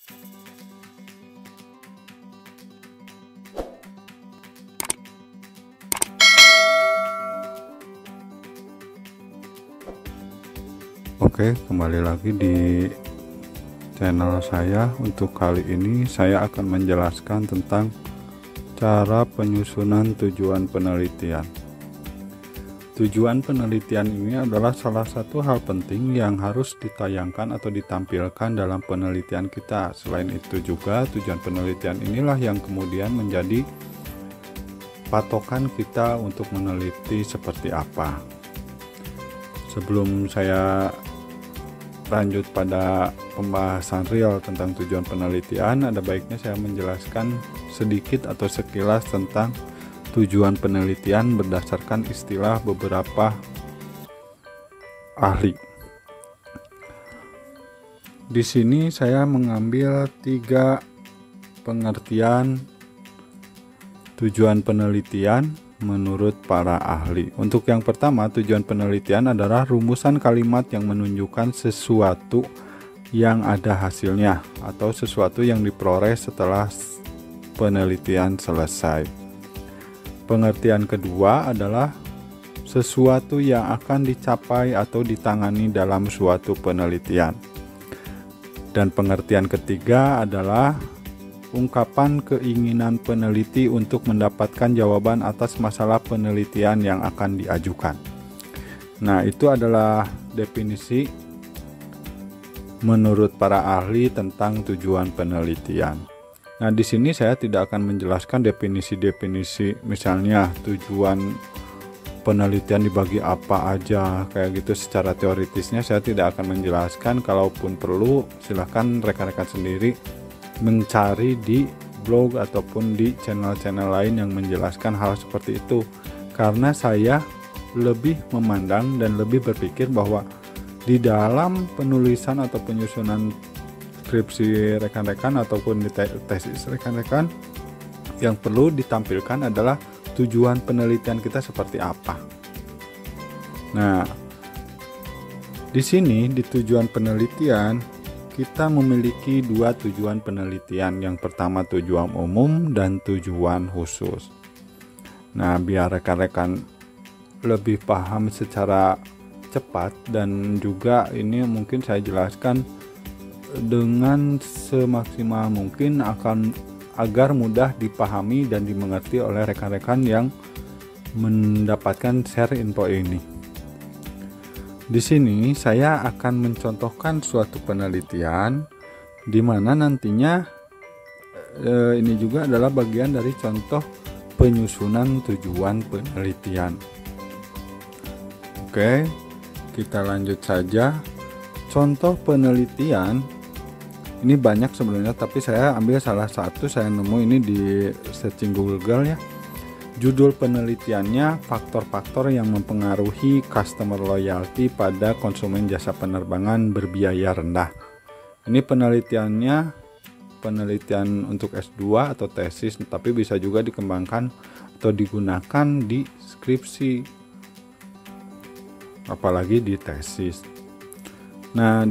Oke, kembali lagi di channel saya. Untuk kali ini saya akan menjelaskan tentang cara penyusunan tujuan penelitian. Tujuan penelitian ini adalah salah satu hal penting yang harus ditayangkan atau ditampilkan dalam penelitian kita. Selain itu juga tujuan penelitian inilah yang kemudian menjadi patokan kita untuk meneliti seperti apa. Sebelum saya lanjut pada pembahasan real tentang tujuan penelitian, ada baiknya saya menjelaskan sedikit atau sekilas tentang tujuan penelitian berdasarkan istilah beberapa ahli. Di sini saya mengambil 3 pengertian tujuan penelitian menurut para ahli. Untuk yang pertama, tujuan penelitian adalah rumusan kalimat yang menunjukkan sesuatu yang ada hasilnya atau sesuatu yang diperoleh setelah penelitian selesai. Pengertian kedua adalah sesuatu yang akan dicapai atau ditangani dalam suatu penelitian. Dan pengertian ketiga adalah ungkapan keinginan peneliti untuk mendapatkan jawaban atas masalah penelitian yang akan diajukan. Nah, itu adalah definisi menurut para ahli tentang tujuan penelitian. Nah, di sini saya tidak akan menjelaskan definisi-definisi, misalnya tujuan penelitian dibagi apa aja, kayak gitu secara teoritisnya saya tidak akan menjelaskan. Kalaupun perlu, silahkan rekan-rekan sendiri mencari di blog ataupun di channel-channel lain yang menjelaskan hal seperti itu, karena saya lebih memandang dan lebih berpikir bahwa di dalam penulisan atau penyusunan skripsi rekan-rekan ataupun di tesis rekan-rekan, yang perlu ditampilkan adalah tujuan penelitian kita seperti apa. Nah, di sini di tujuan penelitian kita memiliki 2 tujuan penelitian. Yang pertama tujuan umum dan tujuan khusus. Nah, biar rekan-rekan lebih paham secara cepat dan juga ini mungkin saya jelaskan dengan semaksimal mungkin agar mudah dipahami dan dimengerti oleh rekan-rekan yang mendapatkan share info ini. Di sini saya akan mencontohkan suatu penelitian di mana nantinya ini juga adalah bagian dari contoh penyusunan tujuan penelitian. Oke, kita lanjut saja. Contoh penelitian ini banyak sebenarnya, tapi saya ambil salah satu, saya nemu ini di searching Google ya. Judul penelitiannya faktor-faktor yang mempengaruhi customer loyalty pada konsumen jasa penerbangan berbiaya rendah. Ini penelitiannya penelitian untuk S2 atau tesis, tapi bisa juga dikembangkan atau digunakan di skripsi, apalagi di tesis. Nah,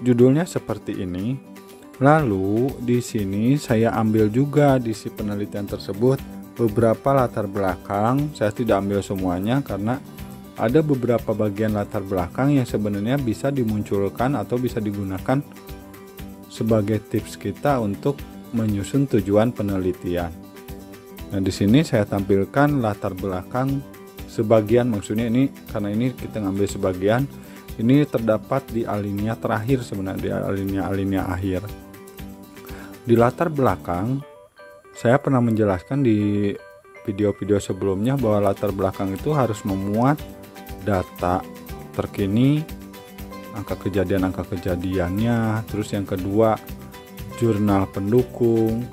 judulnya seperti ini. Lalu di sini saya ambil juga di si penelitian tersebut beberapa latar belakang. Saya tidak ambil semuanya karena ada beberapa bagian latar belakang yang sebenarnya bisa dimunculkan atau bisa digunakan sebagai tips kita untuk menyusun tujuan penelitian. Nah, di sini saya tampilkan latar belakang sebagian, maksudnya ini karena ini kita ngambil sebagian. Ini terdapat di alinea terakhir sebenarnya, di alinea akhir. Di latar belakang, saya pernah menjelaskan di video-video sebelumnya bahwa latar belakang itu harus memuat data terkini, angka kejadiannya, terus yang kedua jurnal pendukung,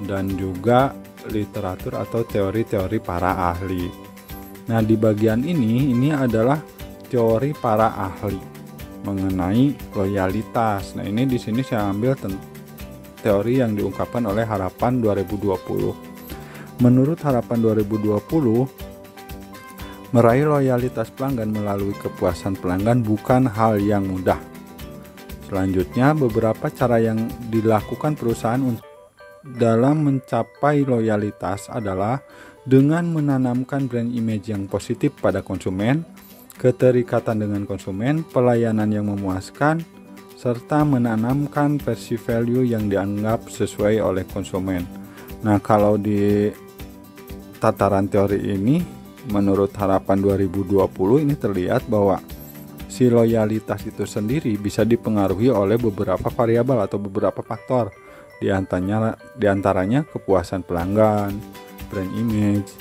dan juga literatur atau teori-teori para ahli. Nah, di bagian ini adalah teori para ahli mengenai loyalitas. Nah, ini di sini saya ambil teori yang diungkapkan oleh Harapan 2020. Menurut Harapan 2020, meraih loyalitas pelanggan melalui kepuasan pelanggan bukan hal yang mudah. Selanjutnya, beberapa cara yang dilakukan perusahaan dalam mencapai loyalitas adalah dengan menanamkan brand image yang positif pada konsumen, keterikatan dengan konsumen, pelayanan yang memuaskan, serta menanamkan versi value yang dianggap sesuai oleh konsumen. Nah, kalau di tataran teori ini, menurut harapan 2020 ini terlihat bahwa si loyalitas itu sendiri bisa dipengaruhi oleh beberapa variabel atau beberapa faktor. Di antaranya kepuasan pelanggan, brand image,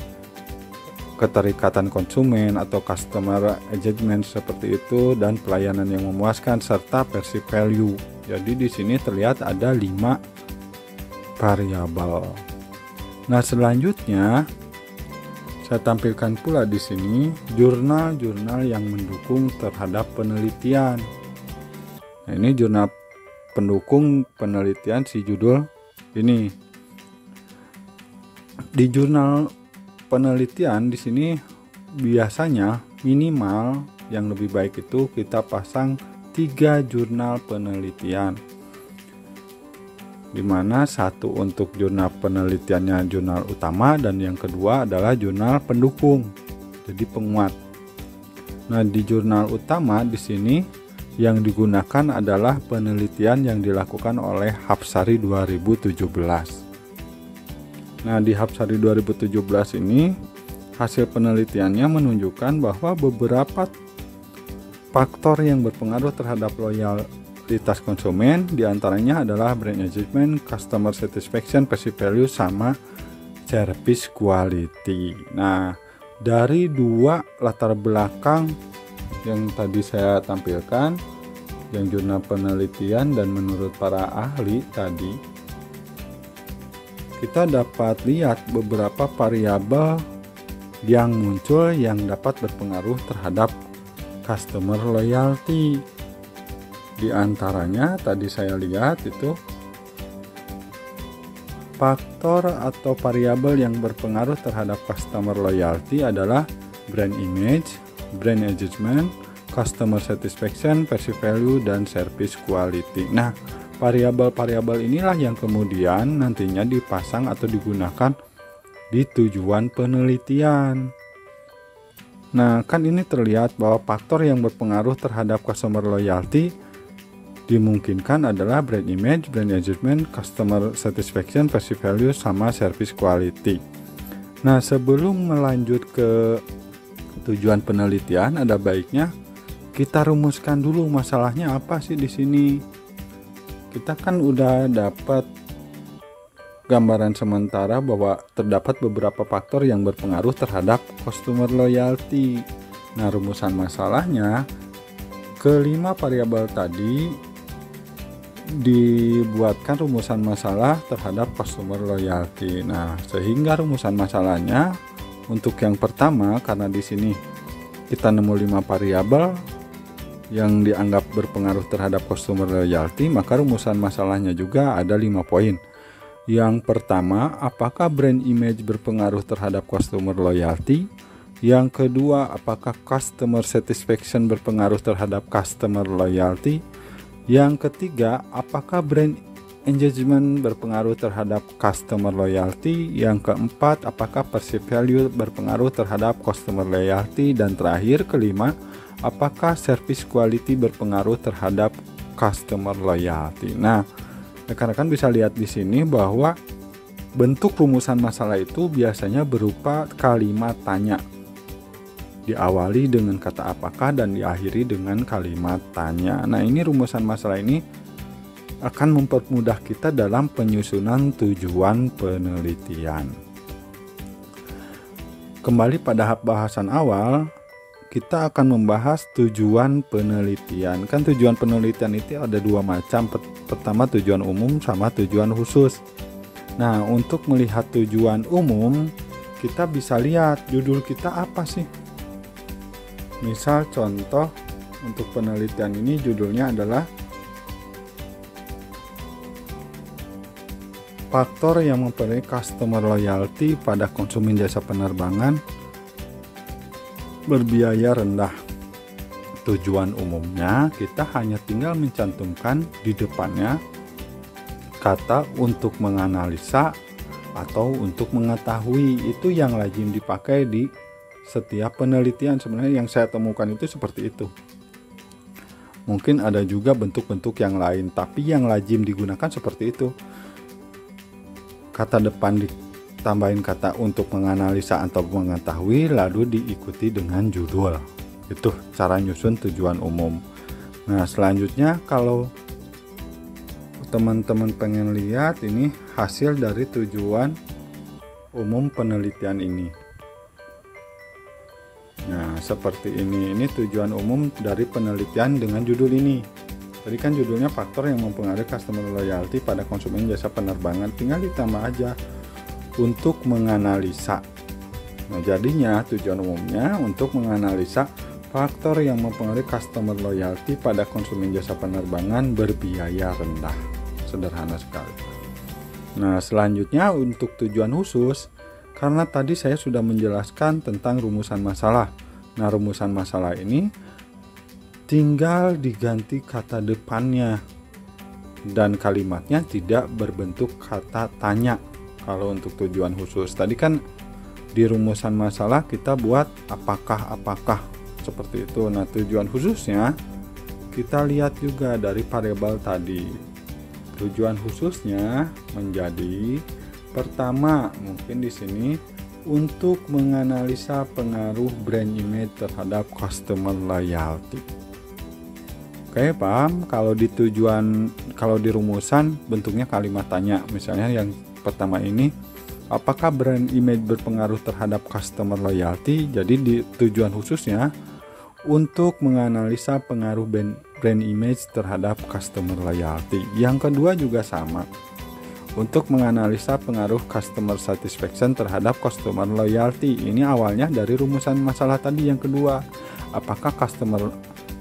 keterikatan konsumen atau customer engagement seperti itu, dan pelayanan yang memuaskan serta versi value. Jadi di sini terlihat ada 5 variabel. Nah, selanjutnya saya tampilkan pula di sini jurnal-jurnal yang mendukung terhadap penelitian. Nah, ini jurnal pendukung penelitian si judul ini. Di jurnal penelitian di sini biasanya minimal yang lebih baik itu kita pasang 3 jurnal penelitian, dimana satu untuk jurnal penelitiannya jurnal utama dan yang kedua adalah jurnal pendukung, jadi penguat. Nah, di jurnal utama di sini yang digunakan adalah penelitian yang dilakukan oleh Hapsari 2017. Nah, di Hapsari 2017 ini hasil penelitiannya menunjukkan bahwa beberapa faktor yang berpengaruh terhadap loyalitas konsumen diantaranya adalah brand engagement, customer satisfaction, perceived value, sama service quality. Nah, dari 2 latar belakang yang tadi saya tampilkan, yang jurnal penelitian dan menurut para ahli tadi, kita dapat lihat beberapa variabel yang muncul yang dapat berpengaruh terhadap customer loyalty. Di antaranya tadi saya lihat itu faktor atau variabel yang berpengaruh terhadap customer loyalty adalah brand image, brand engagement, customer satisfaction, perceived value, dan service quality. Nah, variabel-variabel inilah yang kemudian nantinya dipasang atau digunakan di tujuan penelitian. Nah, kan ini terlihat bahwa faktor yang berpengaruh terhadap customer loyalty dimungkinkan adalah brand image, brand engagement, customer satisfaction, perceived value, sama service quality. Nah, sebelum melanjut ke tujuan penelitian, ada baiknya kita rumuskan dulu masalahnya apa sih di sini. Kita kan udah dapat gambaran sementara bahwa terdapat beberapa faktor yang berpengaruh terhadap customer loyalty. Nah, rumusan masalahnya kelima variabel tadi dibuatkan rumusan masalah terhadap customer loyalty. Nah, sehingga rumusan masalahnya untuk yang pertama, karena di sini kita nemu 5 variabel yang dianggap berpengaruh terhadap customer loyalty, maka rumusan masalahnya juga ada 5 poin. Yang pertama, apakah brand image berpengaruh terhadap customer loyalty? Yang kedua, apakah customer satisfaction berpengaruh terhadap customer loyalty? Yang ketiga, apakah brand engagement berpengaruh terhadap customer loyalty? Yang keempat, apakah perceived value berpengaruh terhadap customer loyalty? Dan terakhir, kelima, apakah service quality berpengaruh terhadap customer loyalty? Nah, rekan-rekan bisa lihat di sini bahwa bentuk rumusan masalah itu biasanya berupa kalimat tanya. Diawali dengan kata apakah dan diakhiri dengan kalimat tanya. Nah, ini rumusan masalah ini akan mempermudah kita dalam penyusunan tujuan penelitian. Kembali pada bahasan awal, kita akan membahas tujuan penelitian. Kan tujuan penelitian itu ada 2 macam. Pertama, tujuan umum sama tujuan khusus. Nah, untuk melihat tujuan umum, kita bisa lihat judul kita apa sih. Misal contoh untuk penelitian ini judulnya adalah faktor yang mempengaruhi customer loyalty pada konsumen jasa penerbangan berbiaya rendah. tujuan umumnya, kita hanya tinggal mencantumkan di depannya kata untuk menganalisa atau untuk mengetahui. Itu yang lazim dipakai di setiap penelitian. Sebenarnya yang saya temukan itu seperti itu. Mungkin ada juga bentuk-bentuk yang lain, tapi yang lazim digunakan seperti itu. Kata depan ditambahin kata untuk menganalisa atau mengetahui, lalu diikuti dengan judul. Itu cara nyusun tujuan umum. Nah, selanjutnya kalau teman-teman pengen lihat ini hasil dari tujuan umum penelitian ini. Nah, seperti ini tujuan umum dari penelitian dengan judul ini. Tadi kan judulnya faktor yang mempengaruhi customer loyalty pada konsumen jasa penerbangan, tinggal ditambah aja untuk menganalisa. Nah, jadinya tujuan umumnya untuk menganalisa faktor yang mempengaruhi customer loyalty pada konsumen jasa penerbangan berbiaya rendah. Sederhana sekali. Nah, selanjutnya untuk tujuan khusus, karena tadi saya sudah menjelaskan tentang rumusan masalah. Nah, rumusan masalah ini tinggal diganti kata depannya dan kalimatnya tidak berbentuk kata tanya. Kalau untuk tujuan khusus tadi kan di rumusan masalah kita buat apakah seperti itu. Nah, tujuan khususnya kita lihat juga dari variabel tadi. Tujuan khususnya menjadi pertama, mungkin di sini untuk menganalisa pengaruh brand image terhadap customer loyalty. Oke, paham? Kalau di rumusan bentuknya kalimat tanya. Misalnya yang pertama ini, apakah brand image berpengaruh terhadap customer loyalty? Jadi di tujuan khususnya untuk menganalisa pengaruh brand image terhadap customer loyalty. Yang kedua juga sama, untuk menganalisa pengaruh customer satisfaction terhadap customer loyalty. Ini awalnya dari rumusan masalah tadi yang kedua, apakah customer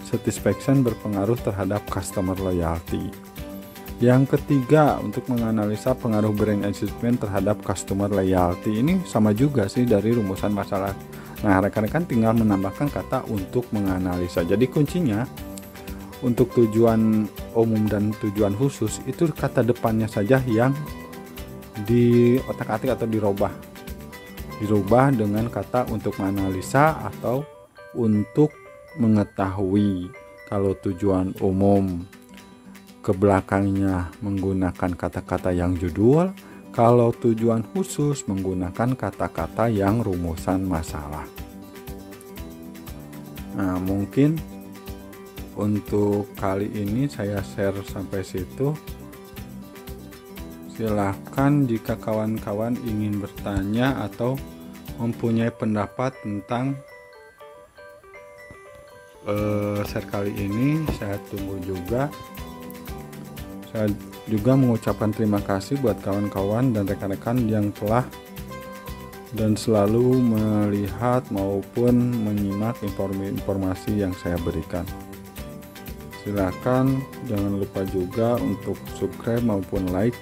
satisfaction berpengaruh terhadap customer loyalty. Yang ketiga, untuk menganalisa pengaruh brand engagement terhadap customer loyalty. Ini sama juga sih dari rumusan masalah. Nah, rekan-rekan tinggal menambahkan kata untuk menganalisa. Jadi kuncinya untuk tujuan umum dan tujuan khusus itu kata depannya saja yang diotak-atik atau dirubah dengan kata untuk menganalisa atau untuk mengetahui. Kalau tujuan umum ke belakangnya menggunakan kata-kata yang judul, kalau tujuan khusus menggunakan kata-kata yang rumusan masalah. Nah, mungkin untuk kali ini saya share sampai situ. Silahkan jika kawan-kawan ingin bertanya atau mempunyai pendapat tentang share kali ini, saya tunggu juga. Saya juga mengucapkan terima kasih buat kawan-kawan dan rekan-rekan yang telah dan selalu melihat maupun menyimak informasi yang saya berikan. Silakan jangan lupa juga untuk subscribe maupun like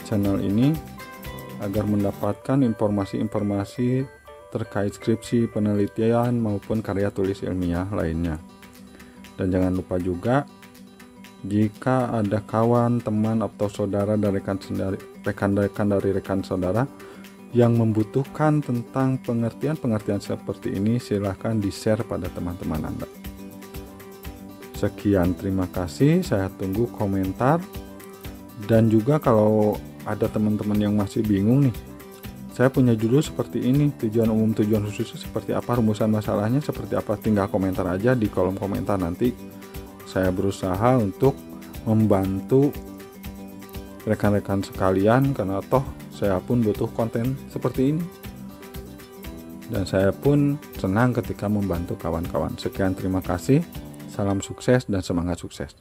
channel ini agar mendapatkan informasi-informasi terkait skripsi, penelitian maupun karya tulis ilmiah lainnya. Dan jangan lupa juga jika ada kawan, teman atau saudara dan rekan-rekan dari rekan saudara yang membutuhkan tentang pengertian seperti ini, silahkan di-share pada teman-teman Anda. Sekian, terima kasih. Saya tunggu komentar. Dan juga kalau ada teman-teman yang masih bingung nih, saya punya judul seperti ini, tujuan umum, tujuan khususnya seperti apa, rumusan masalahnya seperti apa, tinggal komentar aja di kolom komentar. Nanti saya berusaha untuk membantu rekan-rekan sekalian, karena toh saya pun butuh konten seperti ini dan saya pun senang ketika membantu kawan-kawan. Sekian, terima kasih, salam sukses dan semangat sukses.